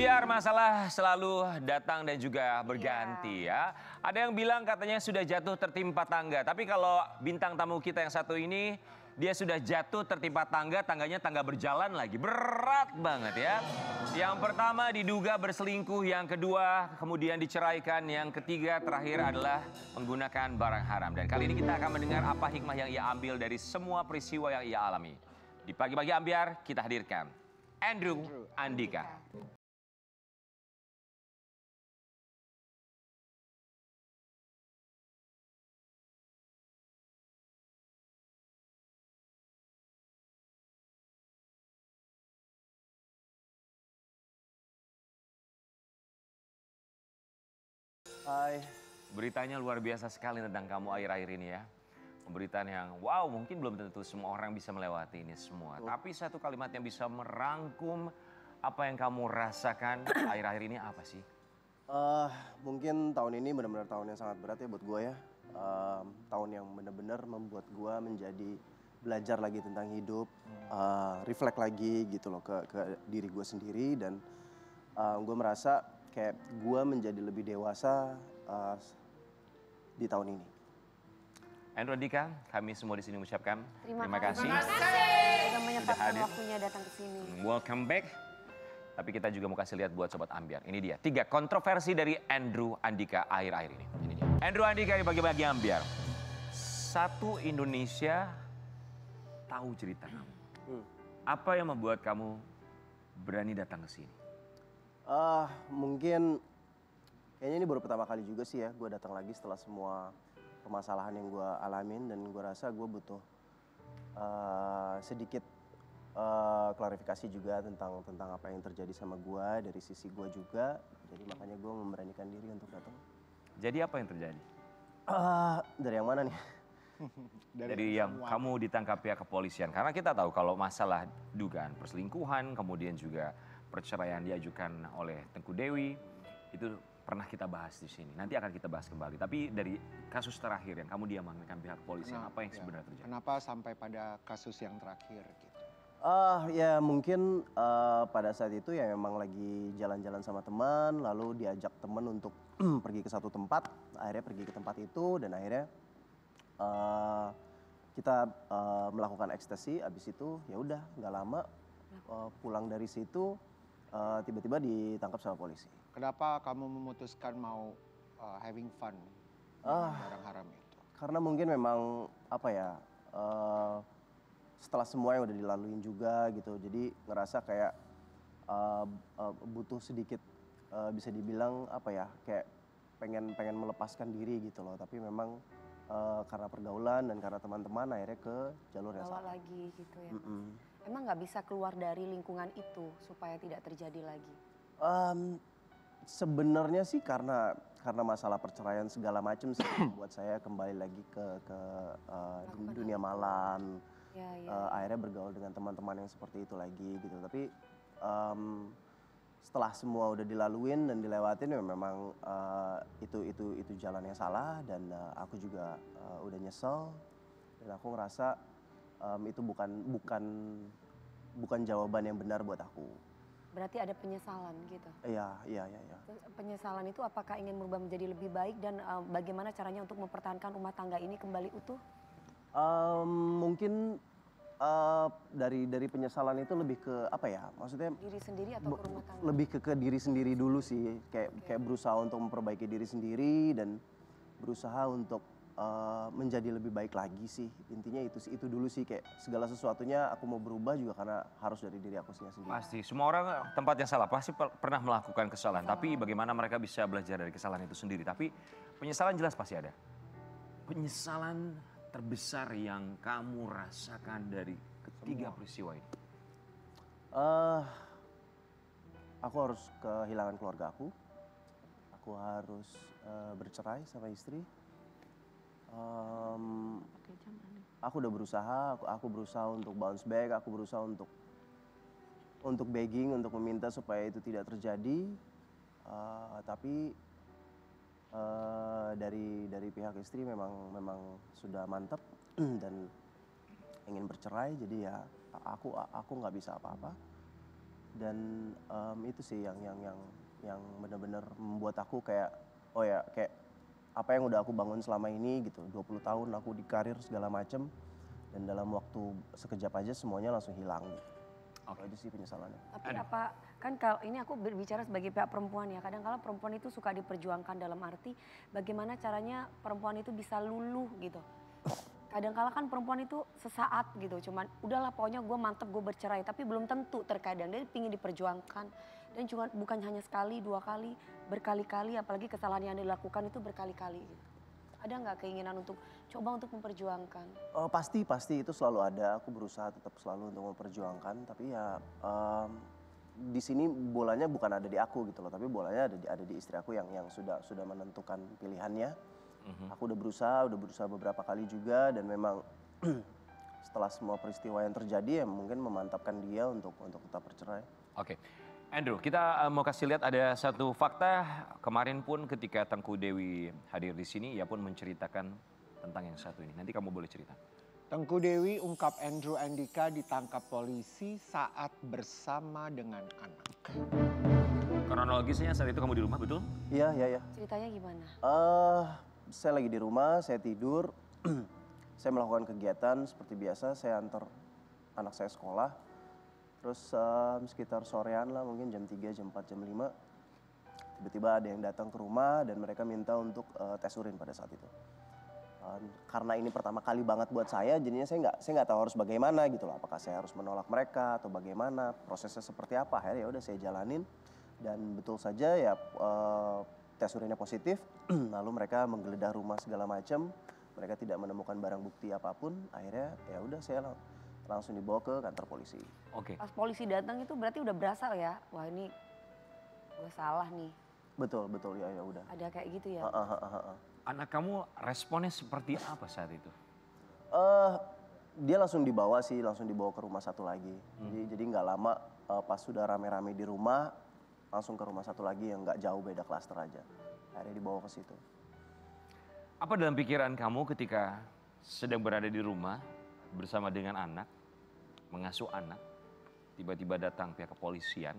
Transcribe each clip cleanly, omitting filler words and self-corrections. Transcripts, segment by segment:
Ambyar, masalah selalu datang dan juga berganti ya. Ada yang bilang katanya sudah jatuh tertimpa tangga. Tapi kalau bintang tamu kita yang satu ini, dia sudah jatuh tertimpa tangga, tangganya tangga berjalan lagi. Berat banget ya. Yang pertama diduga berselingkuh, yang kedua kemudian diceraikan, yang ketiga terakhir adalah menggunakan barang haram. Dan kali ini kita akan mendengar apa hikmah yang ia ambil dari semua peristiwa yang ia alami. Di Pagi-Pagi Ambyar kita hadirkan Andrew Andika. Hai. Beritanya luar biasa sekali tentang kamu akhir-akhir ini ya. Pemberitaan yang wow, mungkin belum tentu semua orang bisa melewati ini semua. Tapi satu kalimat yang bisa merangkum apa yang kamu rasakan akhir-akhir ini apa sih? Mungkin tahun ini benar-benar tahun yang sangat berat ya buat gue ya. Tahun yang benar-benar membuat gue menjadi belajar lagi tentang hidup, reflect lagi gitu loh ke diri gue sendiri dan gue merasa kayak gue menjadi lebih dewasa di tahun ini. Andrew Andika, kami semua di sini mengucapkan terima kasih. Sudah menyempatkan waktunya datang ke sini. Welcome back. Tapi kita juga mau kasih lihat buat Sobat Ambyar. Ini dia, 3 kontroversi dari Andrew Andika akhir-akhir ini. Ini dia. Andrew Andika di Pagi-Pagi Ambyar. Satu Indonesia tahu cerita kamu. Apa yang membuat kamu berani datang ke sini? Mungkin kayaknya ini baru pertama kali juga sih ya gue datang lagi setelah semua permasalahan yang gue alamin dan gue rasa gue butuh sedikit klarifikasi juga tentang apa yang terjadi sama gue dari sisi gue juga, jadi makanya gue memberanikan diri untuk datang. Jadi apa yang terjadi? Dari yang mana nih? Dari yang kamu ditangkap pihak kepolisian, karena kita tahu kalau masalah dugaan perselingkuhan kemudian juga perceraian diajukan oleh Tengku Dewi itu pernah kita bahas di sini. Nanti akan kita bahas kembali. Tapi dari kasus terakhir yang kamu diamankan pihak kepolisian, apa yang sebenarnya terjadi? Kenapa sampai pada kasus yang terakhir gitu? Ya mungkin pada saat itu ya memang lagi jalan-jalan sama teman, lalu diajak teman untuk pergi ke satu tempat, akhirnya pergi ke tempat itu dan akhirnya kita melakukan ekstasi. Abis itu ya udah nggak lama pulang dari situ tiba-tiba ditangkap sama polisi. Kenapa kamu memutuskan mau having fun dengan barang haram itu? Karena mungkin memang apa ya, setelah semua yang udah dilaluin juga gitu, jadi ngerasa kayak butuh sedikit bisa dibilang apa ya, kayak pengen melepaskan diri gitu loh. Tapi memang karena pergaulan dan karena teman-teman akhirnya ke jalur yang salah. Lagi gitu ya. Emang nggak bisa keluar dari lingkungan itu supaya tidak terjadi lagi? Sebenarnya sih karena masalah perceraian segala macam sih buat saya kembali lagi ke dunia malam. Akhirnya bergaul dengan teman-teman yang seperti itu lagi gitu. Tapi setelah semua udah dilaluin dan dilewatin ya memang itu jalan yang salah dan aku juga udah nyesel dan aku ngerasa itu bukan jawaban yang benar buat aku. Berarti ada penyesalan gitu? Iya. Penyesalan itu apakah ingin berubah menjadi lebih baik dan bagaimana caranya untuk mempertahankan rumah tangga ini kembali utuh? Mungkin dari penyesalan itu lebih ke apa ya, maksudnya Diri sendiri atau ke rumah tangga? lebih ke diri sendiri dulu sih, kayak berusaha untuk memperbaiki diri sendiri dan berusaha untuk menjadi lebih baik lagi sih. Intinya itu dulu sih, kayak segala sesuatunya aku mau berubah juga karena harus dari diri aku sendiri. Pasti, semua orang tempat yang salah pasti pernah melakukan kesalahan. Tapi bagaimana mereka bisa belajar dari kesalahan itu sendiri. Tapi penyesalan jelas pasti ada. Penyesalan terbesar yang kamu rasakan dari ketiga peristiwa ini? Aku harus kehilangan keluarga aku. Aku harus bercerai sama istri. Aku udah berusaha, aku berusaha untuk bounce back, aku berusaha untuk begging, untuk meminta supaya itu tidak terjadi. Tapi dari pihak istri memang sudah mantap dan ingin bercerai, jadi ya aku nggak bisa apa-apa. Dan itu sih yang benar-benar membuat aku kayak oh ya kayak apa yang udah aku bangun selama ini gitu 20 tahun aku di karir segala macem dan dalam waktu sekejap aja semuanya langsung hilang gitu. Itu sih penyesalannya. Tapi apa, kan kalau ini aku berbicara sebagai pihak perempuan ya, kadang-kala perempuan itu suka diperjuangkan dalam arti bagaimana caranya perempuan itu bisa luluh gitu. Kadang-kala kan perempuan itu sesaat gitu, cuman udahlah pokoknya gue mantep gue bercerai, tapi belum tentu terkadang dia pingin diperjuangkan. Dan juga bukan hanya sekali, 2 kali, berkali-kali, apalagi kesalahan yang dilakukan itu berkali-kali gitu. Ada nggak keinginan untuk coba untuk memperjuangkan? Pasti itu selalu ada. Aku berusaha tetap selalu untuk memperjuangkan. Tapi ya di sini bolanya bukan ada di aku gitu loh. Tapi bolanya ada di istri aku yang sudah menentukan pilihannya. Aku udah berusaha beberapa kali juga dan memang setelah semua peristiwa yang terjadi ya mungkin memantapkan dia untuk tetap bercerai. Oke. Andrew, kita mau kasih lihat ada satu fakta. Kemarin pun ketika Tengku Dewi hadir di sini, ia pun menceritakan tentang yang satu ini. Nanti kamu boleh cerita. Tengku Dewi ungkap Andrew Andika ditangkap polisi saat bersama dengan anak. Kronologisnya saat itu kamu di rumah, betul? Iya. Ceritanya gimana? Saya lagi di rumah, saya tidur. Saya melakukan kegiatan seperti biasa, saya antar anak saya sekolah. Terus sekitar sorean lah mungkin jam 3, jam 4, jam 5. Tiba-tiba ada yang datang ke rumah dan mereka minta untuk tes urin pada saat itu. Karena ini pertama kali banget buat saya, jadinya saya nggak tahu harus bagaimana gitu loh. Apakah saya harus menolak mereka atau bagaimana, prosesnya seperti apa. Akhirnya ya udah saya jalanin dan betul saja ya tes urinnya positif. Lalu mereka menggeledah rumah segala macam. Mereka tidak menemukan barang bukti apapun. Akhirnya ya udah saya langsung dibawa ke kantor polisi. Oke. Pas polisi datang itu berarti udah berasa ya, wah ini gue salah nih. Betul ya udah. Ada kayak gitu ya? Anak kamu responnya seperti apa saat itu? Dia langsung dibawa ke rumah satu lagi. Jadi nggak lama pas sudah rame-rame di rumah, langsung ke rumah satu lagi yang nggak jauh beda klaster aja. Akhirnya dibawa ke situ. Apa dalam pikiran kamu ketika sedang berada di rumah bersama dengan anak, mengasuh anak, tiba-tiba datang pihak kepolisian?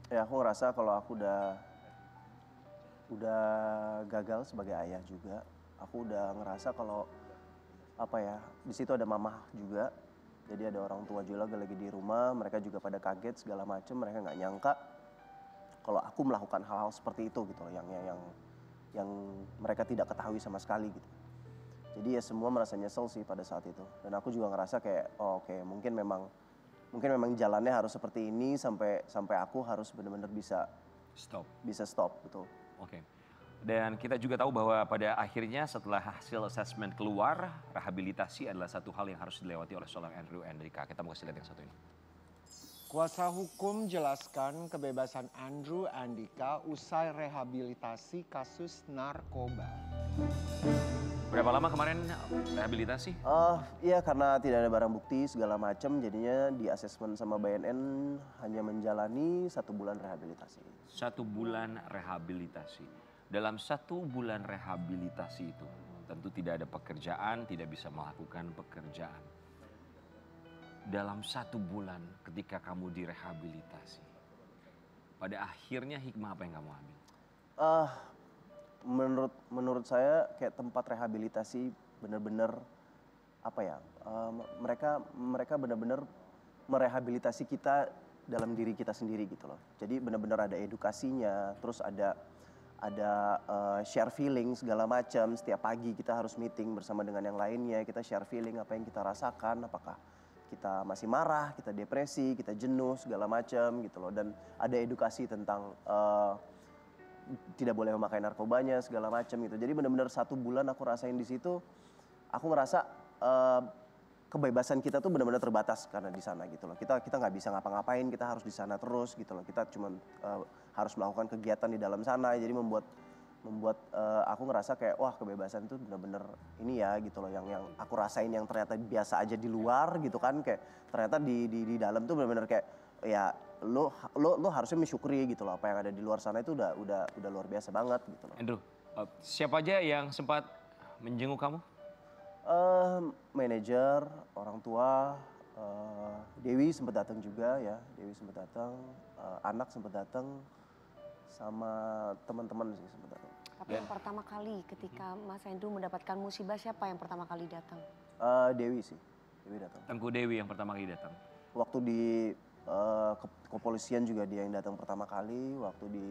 Ya aku ngerasa kalau aku udah gagal sebagai ayah juga. Aku udah ngerasa kalau apa ya, di situ ada mama juga. Jadi ada orang tua juga lagi di rumah, mereka juga pada kaget segala macam, mereka nggak nyangka kalau aku melakukan hal-hal seperti itu gitu loh, yang mereka tidak ketahui sama sekali gitu. Jadi ya semua merasa nyesel sih pada saat itu. Dan aku juga ngerasa kayak oke, mungkin memang jalannya harus seperti ini sampai aku harus benar-benar bisa stop betul. Oke. Dan kita juga tahu bahwa pada akhirnya setelah hasil assessment keluar, rehabilitasi adalah satu hal yang harus dilewati oleh seorang Andrew Andika. Kita mau kasih lihat yang satu ini. Kuasa hukum jelaskan kebebasan Andrew Andika usai rehabilitasi kasus narkoba. Berapa lama kemarin rehabilitasi? Iya karena tidak ada barang bukti segala macam, jadinya di asesmen sama BNN hanya menjalani 1 bulan rehabilitasi. 1 bulan rehabilitasi. Dalam 1 bulan rehabilitasi itu tentu tidak ada pekerjaan, tidak bisa melakukan pekerjaan. Dalam 1 bulan ketika kamu direhabilitasi, pada akhirnya hikmah apa yang kamu ambil? Menurut saya kayak tempat rehabilitasi benar-benar apa ya, mereka benar-benar merehabilitasi kita dalam diri kita sendiri gitu loh. Jadi benar-benar ada edukasinya, terus ada share feeling segala macam. Setiap pagi kita harus meeting bersama dengan yang lainnya, kita share feeling apa yang kita rasakan, apakah kita masih marah, kita depresi, kita jenuh segala macam gitu loh. Dan ada edukasi tentang tidak boleh memakai narkobanya segala macam gitu. Jadi benar-benar 1 bulan aku rasain di situ, aku ngerasa kebebasan kita tuh benar-benar terbatas karena di sana gitu loh. Kita nggak bisa ngapa-ngapain, kita harus di sana terus gitu loh. Kita cuma harus melakukan kegiatan di dalam sana. Jadi membuat aku ngerasa kayak wah kebebasan itu benar-benar ini ya gitu loh, yang aku rasain yang ternyata biasa aja di luar gitu kan, kayak ternyata di dalam tuh benar-benar kayak ya lo harusnya mensyukuri gitu loh, apa yang ada di luar sana itu udah luar biasa banget gitu loh. Andrew, siapa aja yang sempat menjenguk kamu? Manajer, orang tua, Dewi sempat datang juga ya, Dewi sempat datang, anak sempat datang, sama teman-teman sih sempat datang. Tapi yang pertama kali ketika Mas Andrew mendapatkan musibah, siapa yang pertama kali datang? Dewi sih, Dewi datang. Tengku Dewi yang pertama kali datang. Waktu di kepolisian juga dia yang datang pertama kali, waktu di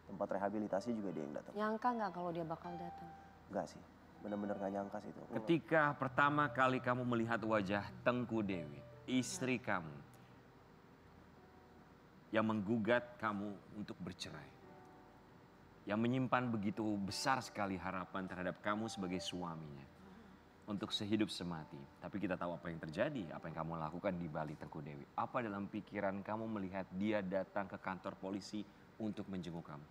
tempat rehabilitasi juga dia yang datang. Nyangka nggak kalau dia bakal datang? Enggak sih, bener-bener gak nyangka sih itu. Ketika pertama kali kamu melihat wajah Tengku Dewi, istri kamu, yang menggugat kamu untuk bercerai, yang menyimpan begitu besar sekali harapan terhadap kamu sebagai suaminya untuk sehidup semati. Tapi kita tahu apa yang terjadi, apa yang kamu lakukan di balik Tengku Dewi. Apa dalam pikiran kamu melihat dia datang ke kantor polisi untuk menjenguk kamu?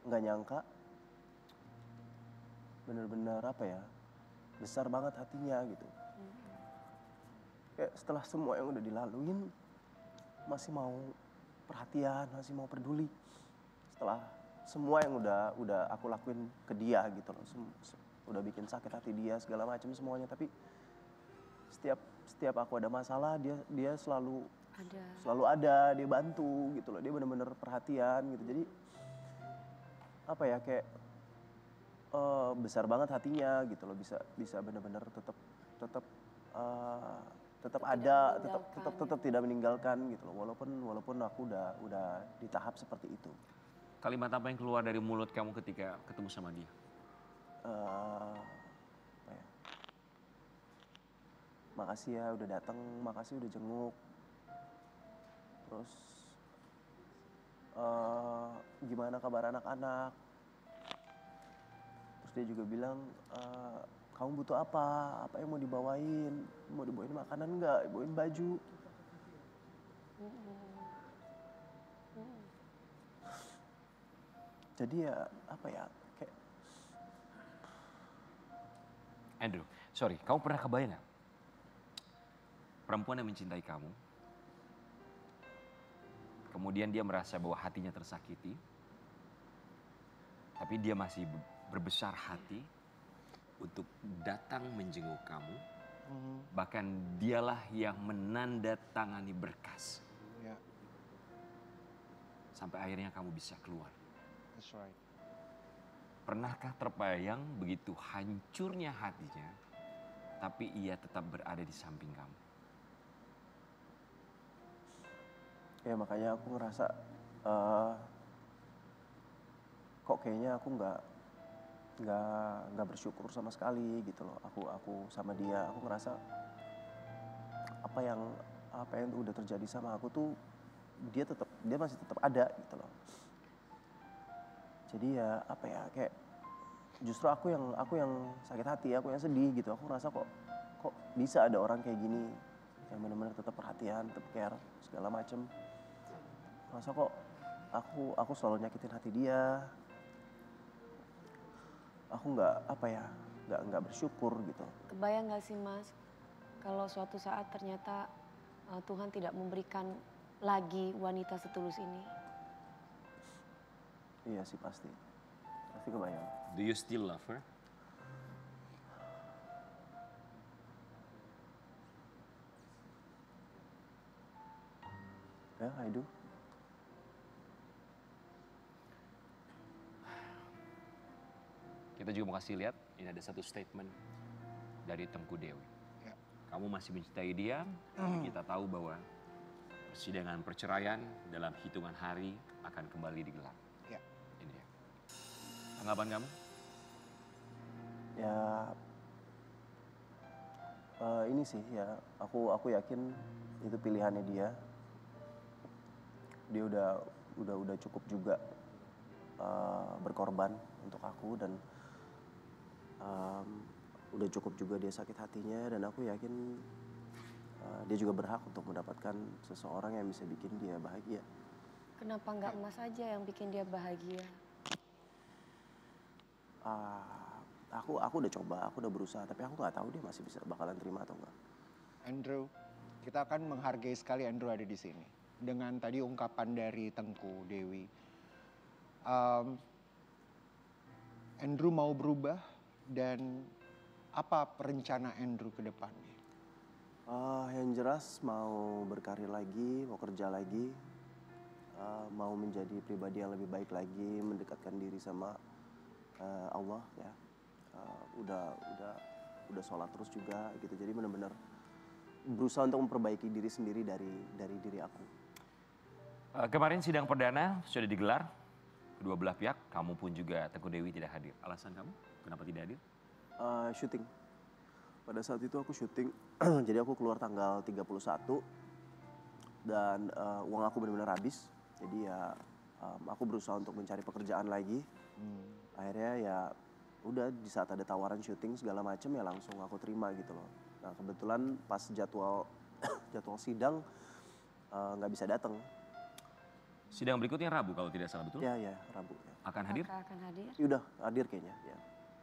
Nggak nyangka, bener-bener apa ya, besar banget hatinya gitu. Kayak setelah semua yang udah dilaluin, masih mau perhatian, masih mau peduli. Setelah semua yang udah aku lakuin ke dia gitu loh, udah bikin sakit hati dia segala macam semuanya. Tapi setiap aku ada masalah, dia selalu ada, dia bantu gitu loh. Dia bener-bener perhatian gitu. Jadi apa ya, kayak besar banget hatinya gitu loh, bisa bener-bener tetap ada, tetap tidak meninggalkan gitu loh, walaupun aku udah di tahap seperti itu. Kalimat apa yang keluar dari mulut kamu ketika ketemu sama dia? Apa ya? Makasih ya udah datang, makasih udah jenguk. Terus gimana kabar anak-anak? Terus dia juga bilang, kamu butuh apa? Apa yang mau dibawain? Mau dibawain makanan nggak? Dibawain baju? Jadi ya apa ya, kayak... Andrew, sorry, kamu pernah kebayang gak? Perempuan yang mencintai kamu, kemudian dia merasa bahwa hatinya tersakiti, tapi dia masih berbesar hati untuk datang menjenguk kamu. Bahkan dialah yang menandatangani berkas. Ya, Sampai akhirnya kamu bisa keluar. that's right. Pernahkah terbayang begitu hancurnya hatinya, tapi ia tetap berada di samping kamu? Ya makanya aku ngerasa kok kayaknya aku nggak bersyukur sama sekali gitu loh. Aku sama dia, aku ngerasa apa yang udah terjadi sama aku tuh dia masih tetap ada gitu loh. Jadi ya apa ya, kayak justru aku yang sakit hati, aku yang sedih gitu. Aku ngerasa kok bisa ada orang kayak gini yang benar-benar tetap perhatian, tetap care segala macem. Ngerasa kok aku selalu nyakitin hati dia. Aku nggak bersyukur gitu. Kebayang nggak sih Mas, kalau suatu saat ternyata Tuhan tidak memberikan lagi wanita setulus ini? Iya sih pasti kebayang. Do you still love her? Ya, I do. Kita juga mau kasih lihat, ini ada satu statement dari Tengku Dewi. Ya. Kamu masih mencintai dia, tapi kita tahu bahwa persidangan perceraian dalam hitungan hari akan kembali digelar. Ya. Ini dia. Tanggapan kamu? Ya ini sih ya, aku yakin itu pilihannya dia. Dia udah cukup juga berkorban untuk aku, dan udah cukup juga dia sakit hatinya, dan aku yakin dia juga berhak untuk mendapatkan seseorang yang bisa bikin dia bahagia. Kenapa nggak Mas aja yang bikin dia bahagia? Aku udah coba, aku udah berusaha, tapi aku nggak tahu dia masih bakalan terima atau enggak. Andrew, kita akan menghargai sekali Andrew ada di sini. Dengan tadi ungkapan dari Tengku Dewi. Andrew mau berubah dan Apa rencana Andrew ke depannya? Yang jelas mau berkarir lagi, mau kerja lagi, mau menjadi pribadi yang lebih baik lagi, mendekatkan diri sama Allah ya. Udah sholat terus juga gitu. Jadi benar-benar berusaha untuk memperbaiki diri sendiri dari diri aku. Kemarin sidang perdana sudah digelar, kedua belah pihak, kamu pun juga Tengku Dewi tidak hadir. Alasan kamu kenapa tidak hadir? Syuting. Pada saat itu aku syuting, jadi aku keluar tanggal 31 dan uang aku benar-benar habis. Jadi ya aku berusaha untuk mencari pekerjaan lagi. Akhirnya ya udah di saat ada tawaran syuting segala macam ya langsung aku terima gitu loh. Nah kebetulan pas jadwal sidang nggak bisa datang. Sidang berikutnya Rabu kalau tidak salah, betul? Ya Rabu. Ya. Akan hadir? Apakah akan hadir? Ya udah hadir kayaknya. Ya.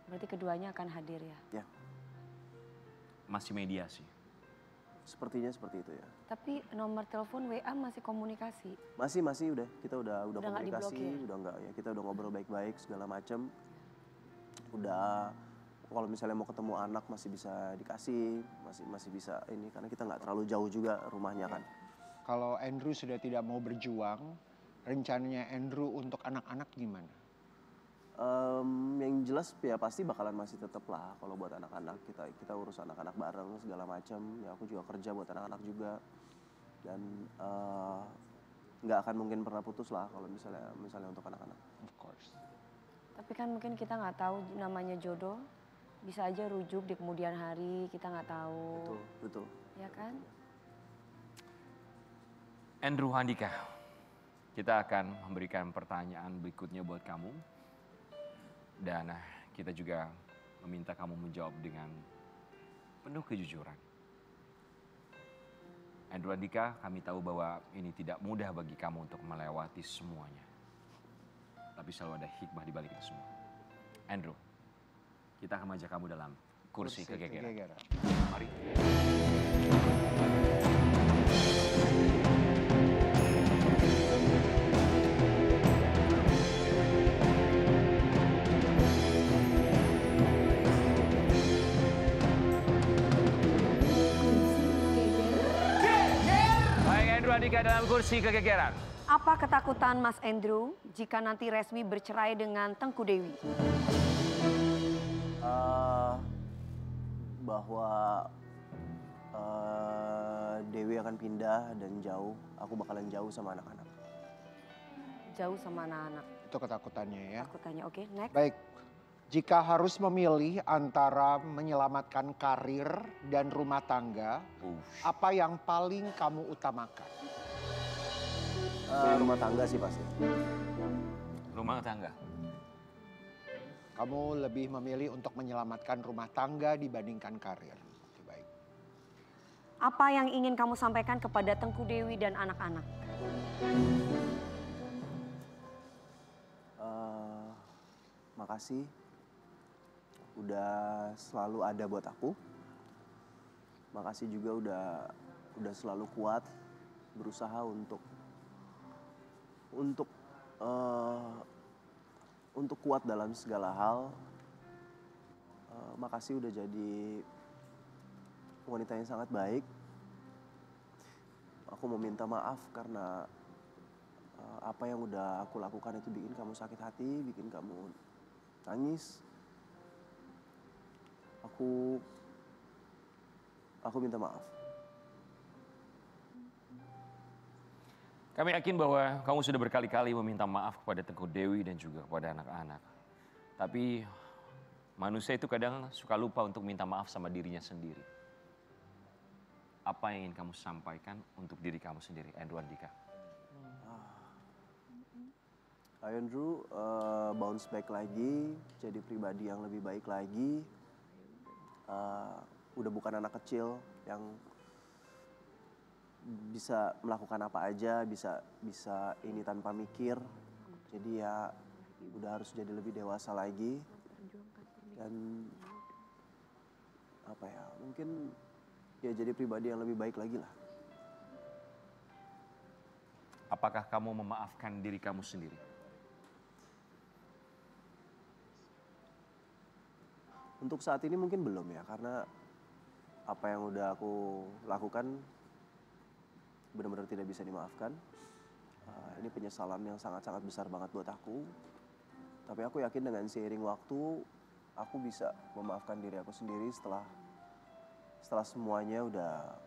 Berarti keduanya akan hadir ya? Ya. Masih mediasi. Sepertinya seperti itu ya. Tapi nomor telepon WA masih komunikasi? Masih udah kita udah Udah nggak komunikasi, diblokir? udah enggak ya kita udah ngobrol baik-baik segala macam. Udah kalau misalnya mau ketemu anak masih bisa dikasih, masih bisa ini karena kita nggak terlalu jauh juga rumahnya kan. Kalau Andrew sudah tidak mau berjuang, rencananya Andrew untuk anak-anak gimana? Yang jelas ya pasti bakalan masih tetap lah kalau buat anak-anak kita urus anak-anak bareng segala macam. Ya aku juga kerja buat anak-anak juga dan nggak akan mungkin pernah putus lah kalau misalnya untuk anak-anak. Of course. Tapi kan mungkin kita nggak tahu namanya jodoh, bisa aja rujuk di kemudian hari, kita nggak tahu. Betul. Ya kan? Andrew Handika, kita akan memberikan pertanyaan berikutnya buat kamu. Dan kita juga meminta kamu menjawab dengan penuh kejujuran. Andrew Handika, kami tahu bahwa ini tidak mudah bagi kamu untuk melewati semuanya. Tapi selalu ada hikmah di balik itu semua. Andrew, kita akan mengajak kamu dalam kursi kegegeran. Mari. Baik, Andrew Handika dalam kursi kegegeran. Apa ketakutan Mas Andrew jika nanti resmi bercerai dengan Tengku Dewi? Bahwa Dewi akan pindah dan jauh, aku bakalan jauh sama anak-anak. Jauh sama anak-anak. Itu ketakutannya ya. Takutannya, oke, next. Baik, jika harus memilih antara menyelamatkan karir dan rumah tangga, apa yang paling kamu utamakan? Rumah tangga sih pasti. Rumah tangga. Kamu lebih memilih untuk menyelamatkan rumah tangga dibandingkan karir. Oke, baik. Apa yang ingin kamu sampaikan kepada Tengku Dewi dan anak-anak? Makasih udah selalu ada buat aku. Makasih juga udah selalu kuat berusaha untuk kuat dalam segala hal. Makasih udah jadi wanita yang sangat baik. Aku mau minta maaf karena apa yang udah aku lakukan itu bikin kamu sakit hati, bikin kamu nangis. Aku minta maaf. Kami yakin bahwa kamu sudah berkali-kali meminta maaf kepada Tengku Dewi dan juga kepada anak-anak. Tapi manusia itu kadang suka lupa untuk minta maaf sama dirinya sendiri. Apa yang ingin kamu sampaikan untuk diri kamu sendiri, Andrew Handika? Andrew bounce back lagi, jadi pribadi yang lebih baik lagi. Udah bukan anak kecil yang bisa melakukan apa aja, bisa ini tanpa mikir. Jadi ya udah harus jadi lebih dewasa lagi. Dan apa ya, mungkin ya jadi pribadi yang lebih baik lagi lah. Apakah kamu memaafkan diri kamu sendiri? Untuk saat ini mungkin belum ya, karena apa yang udah aku lakukan benar-benar tidak bisa dimaafkan. Ini penyesalan yang sangat-sangat besar banget buat aku. Tapi aku yakin dengan seiring waktu, aku bisa memaafkan diri aku sendiri setelah semuanya udah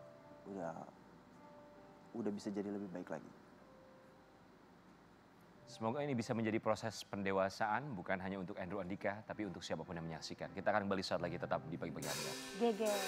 bisa jadi lebih baik lagi. Semoga ini bisa menjadi proses pendewasaan bukan hanya untuk Andrew Andika tapi untuk siapapun yang menyaksikan. Kita akan kembali saat lagi tetap di pagi-pagi Anda. Geger.